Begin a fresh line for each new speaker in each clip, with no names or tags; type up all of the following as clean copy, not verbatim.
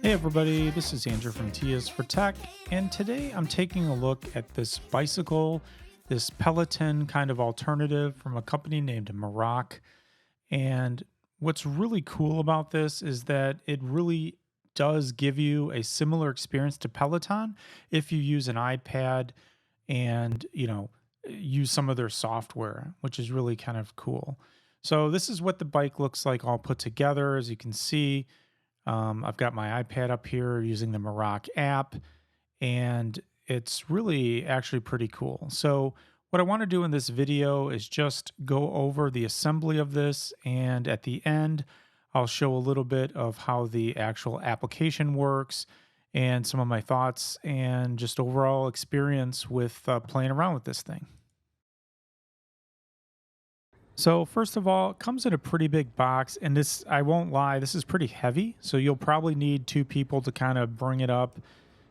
Hey everybody, this is Andrew from T is for Tech, and today I'm taking a look at this bicycle, this Peloton kind of alternative from a company named MERACH. And what's really cool about this is that it really does give you a similar experience to Peloton if you use an iPad and, use some of their software, which is really kind of cool. So this is what the bike looks like all put together. As you can see, I've got my iPad up here using the MERACH app, and it's really actually pretty cool. So what I want to do in this video is just go over the assembly of this, and at the end, I'll show a little bit of how the actual application works and some of my thoughts and just overall experience with playing around with this thing. So first of all, it comes in a pretty big box, and this, I won't lie, this is pretty heavy. So you'll probably need two people to kind of bring it up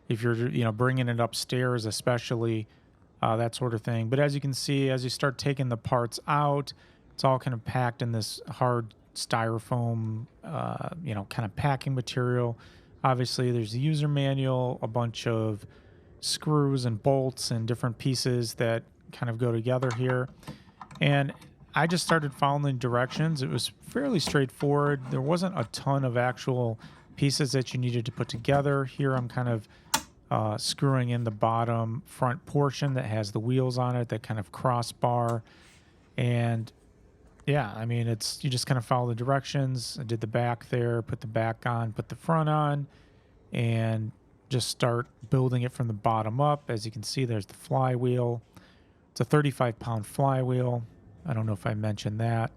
if you're, bringing it upstairs, especially that sort of thing. But as you can see, as you start taking the parts out, it's all kind of packed in this hard styrofoam, kind of packing material. Obviously, there's the user manual, a bunch of screws and bolts and different pieces that kind of go together here. And I just started following directions. It was fairly straightforward. There wasn't a ton of actual pieces that you needed to put together. Here I'm kind of screwing in the bottom front portion that has the wheels on it, that kind of crossbar. And yeah, I mean, you just kind of follow the directions. I did the back there, put the back on, put the front on, and just start building it from the bottom up. As you can see, there's the flywheel. It's a 35-pound flywheel. I don't know if I mentioned that.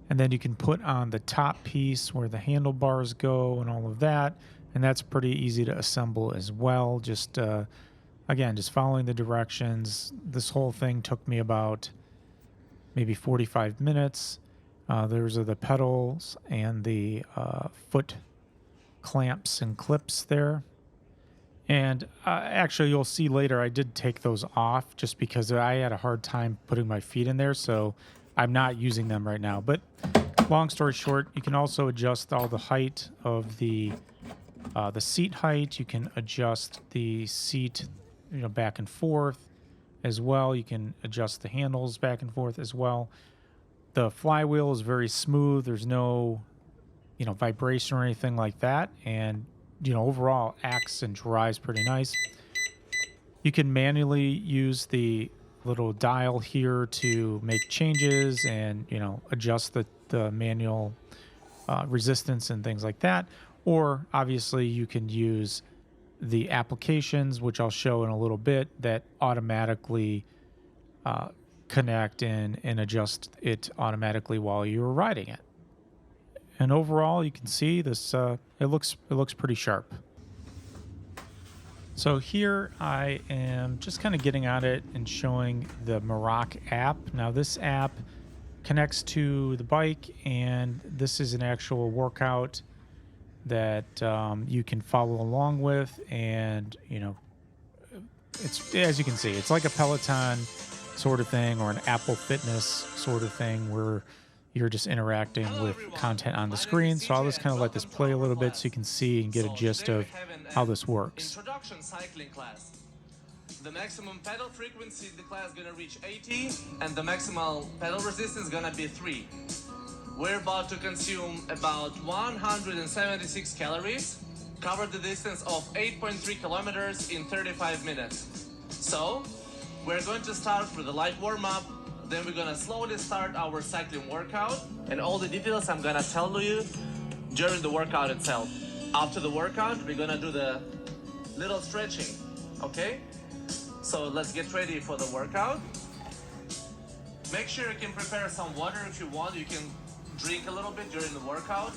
And then you can put on the top piece where the handlebars go and all of that. And that's pretty easy to assemble as well. Just, again, just following the directions. This whole thing took me about maybe 45 minutes. Those are the pedals and the foot clamps and clips there. And actually, you'll see later, I did take those off just because I had a hard time putting my feet in there. So I'm not using them right now. But long story short, you can also adjust all the height of the seat height. You can adjust the seat, back and forth as well. You can adjust the handles back and forth as well. The flywheel is very smooth. There's no, vibration or anything like that. And overall acts and drives pretty nice. You can manually use the little dial here to make changes and, adjust the manual resistance and things like that. Or obviously you can use the applications, which I'll show in a little bit, that automatically connect and adjust it automatically while you're riding it. And overall, you can see this, it looks pretty sharp. So here I am just kind of getting at it and showing the MERACH app. Now this app connects to the bike, and this is an actual workout that you can follow along with. And, it's, as you can see, it's like a Peloton sort of thing or an Apple Fitness sort of thing where you're just interacting with content on the screen. So I'll just kind of let this play a little bit so you can see and get a gist of how this works.
Introduction cycling class. The maximum pedal frequency in the class is gonna reach 80, and the maximal pedal resistance is gonna be 3. We're about to consume about 176 calories, cover the distance of 8.3 kilometers in 35 minutes. So we're going to start with a light warm-up. Then we're gonna slowly start our cycling workout, and all the details I'm gonna tell you during the workout itself. After the workout, we're gonna do the little stretching, okay? So let's get ready for the workout. Make sure you can prepare some water if you want. You can drink a little bit during the workout.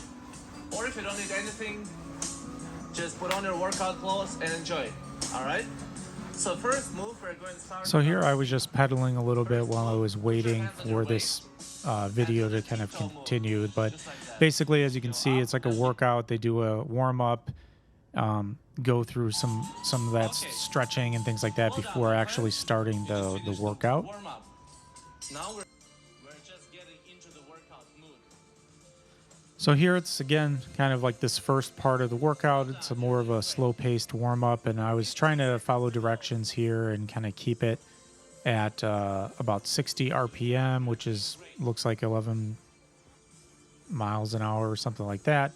Or if you don't need anything, just put on your workout clothes and enjoy, all right? So first move, we're going to start.
So here I was just pedaling a little bit while I was waiting for this video to kind of continue. But basically, as you can see, it's like a workout. They do a warm up, go through some of that stretching and things like that before actually starting the workout.
Now we're just getting into the workout mood.
So here it's again kind of like this first part of the workout. It's a more of a slow paced warm up, and I was trying to follow directions here and kind of keep it at about 60 RPM, which is looks like 11 miles an hour or something like that.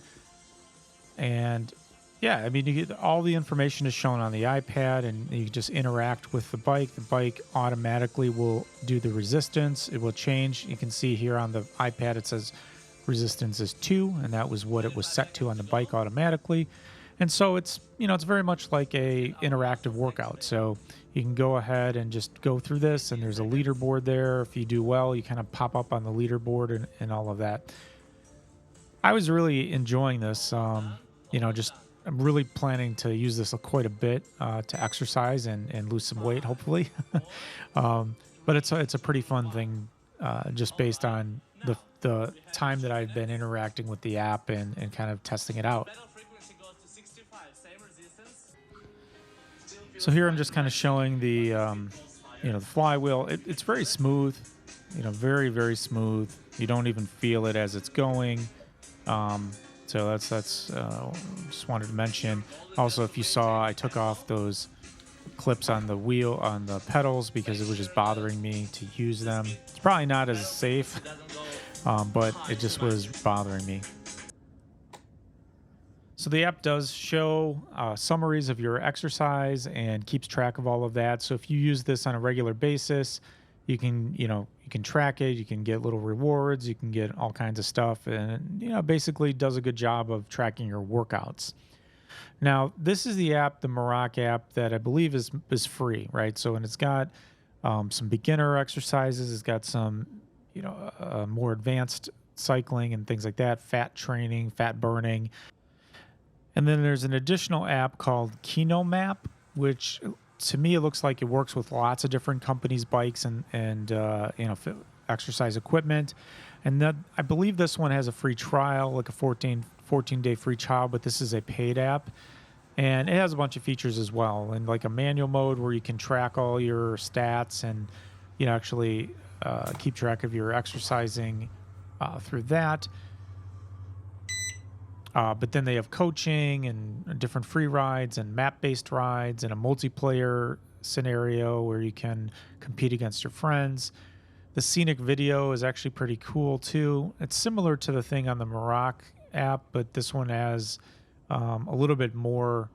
And yeah, I mean, you get all the information is shown on the iPad, and you just interact with the bike. The bike automatically will do the resistance. It will change. You can see here on the iPad it says resistance is 2, and that was what it was set to on the bike automatically. And so it's, it's very much like a interactive workout. So you can go ahead and just go through this, and there's a leaderboard there. If you do well, you kind of pop up on the leaderboard and all of that. I was really enjoying this. Just I'm really planning to use this quite a bit to exercise and lose some weight, hopefully. But it's a pretty fun thing, just based on the time that I've been interacting with the app and kind of testing it out.
Pedal frequency goes to 65, same resistance.
So here I'm just kind of showing the flywheel. It's very smooth, very, very smooth. You don't even feel it as it's going. So that's just wanted to mention. Also, if you saw, I took off those clips on the pedals because it was just bothering me to use them. It's probably not as safe, but it just was bothering me. So the app does show summaries of your exercise and keeps track of all of that. So if you use this on a regular basis, you can track it, you can get little rewards, you can get all kinds of stuff, and basically does a good job of tracking your workouts. Now, this is the app, the MERACH app, that I believe is free, right? So, and it's got some beginner exercises, it's got some more advanced cycling and things like that, fat training, fat burning. And then there's an additional app called Map, which to me it looks like it works with lots of different companies' bikes and exercise equipment. And that, I believe this one has a free trial, like a 14-day free trial, but this is a paid app. And it has a bunch of features as well, and like a manual mode where you can track all your stats and actually keep track of your exercising through that. But then they have coaching and different free rides and map-based rides and a multiplayer scenario where you can compete against your friends. The scenic video is actually pretty cool too. It's similar to the thing on the MERACH app, but this one has a little bit more,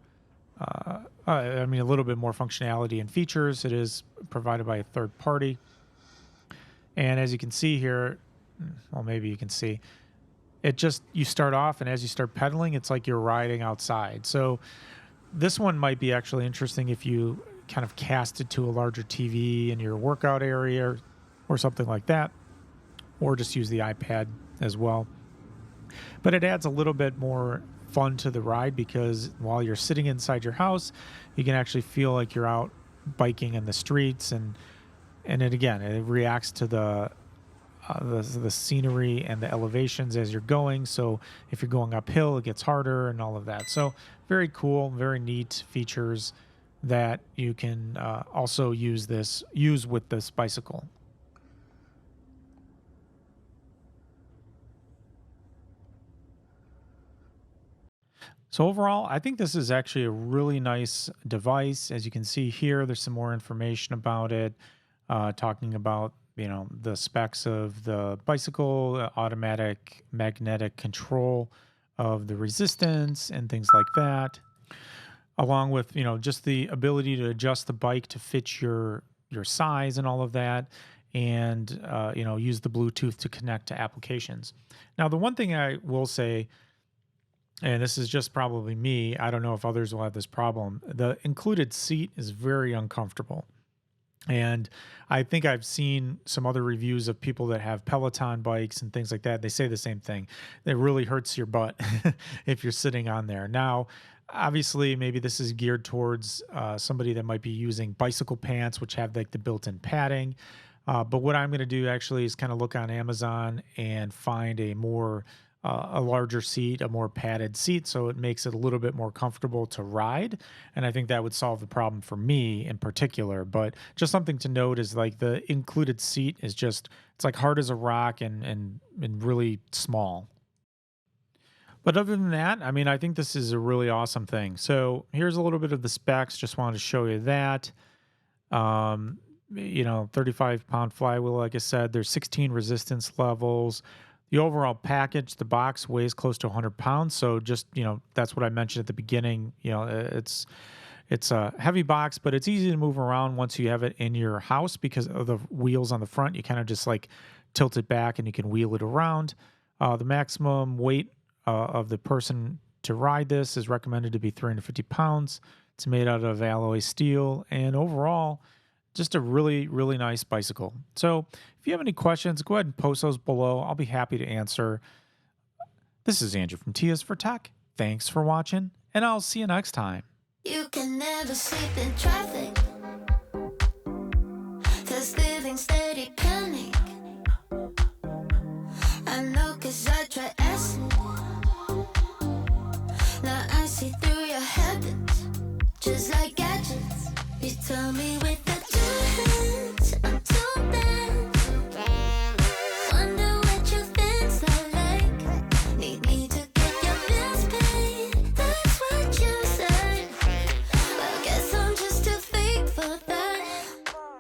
a little bit more functionality and features. It is provided by a third party. And as you can see here, well, maybe you can see, you start off, and as you start pedaling, it's like you're riding outside. So this one might be actually interesting if you kind of cast it to a larger TV in your workout area or something like that, or just use the iPad as well. But it adds a little bit more fun to the ride because while you're sitting inside your house, you can actually feel like you're out biking in the streets, and it reacts to the scenery and the elevations as you're going. So if you're going uphill, it gets harder and all of that. So very cool, very neat features that you can also use with this bicycle. So overall, I think this is actually a really nice device. As you can see here, there's some more information about it, talking about the specs of the bicycle, automatic magnetic control of the resistance and things like that, along with just the ability to adjust the bike to fit your size and all of that, and use the Bluetooth to connect to applications. Now, the one thing I will say, and this is just probably me, I don't know if others will have this problem, the included seat is very uncomfortable. And I think I've seen some other reviews of people that have Peloton bikes and things like that. They say the same thing. It really hurts your butt if you're sitting on there. Now, obviously, maybe this is geared towards somebody that might be using bicycle pants, which have like the built-in padding. But what I'm going to do actually is kind of look on Amazon and find a larger seat, a more padded seat, so it makes it a little bit more comfortable to ride. And I think that would solve the problem for me in particular. But just something to note is like the included seat is it's like hard as a rock and really small. But other than that, I mean, I think this is a really awesome thing. So here's a little bit of the specs. Just wanted to show you that. 35-pound flywheel, like I said, there's 16 resistance levels. The overall package, the box weighs close to 100 pounds. So just, that's what I mentioned at the beginning. It's a heavy box, but it's easy to move around once you have it in your house because of the wheels on the front. You kind of just like tilt it back and you can wheel it around. The maximum weight of the person to ride this is recommended to be 350 pounds. It's made out of alloy steel, and overall, just a really, really nice bicycle. So if you have any questions, go ahead and post those below. I'll be happy to answer. This is Andrew from Tia's for Tech. Thanks for watching, and I'll see you next time.
You can never sleep in traffic, 'cause living steady panic. I know 'cause I try acid. Now I see through your habits, just like gadgets. You tell me with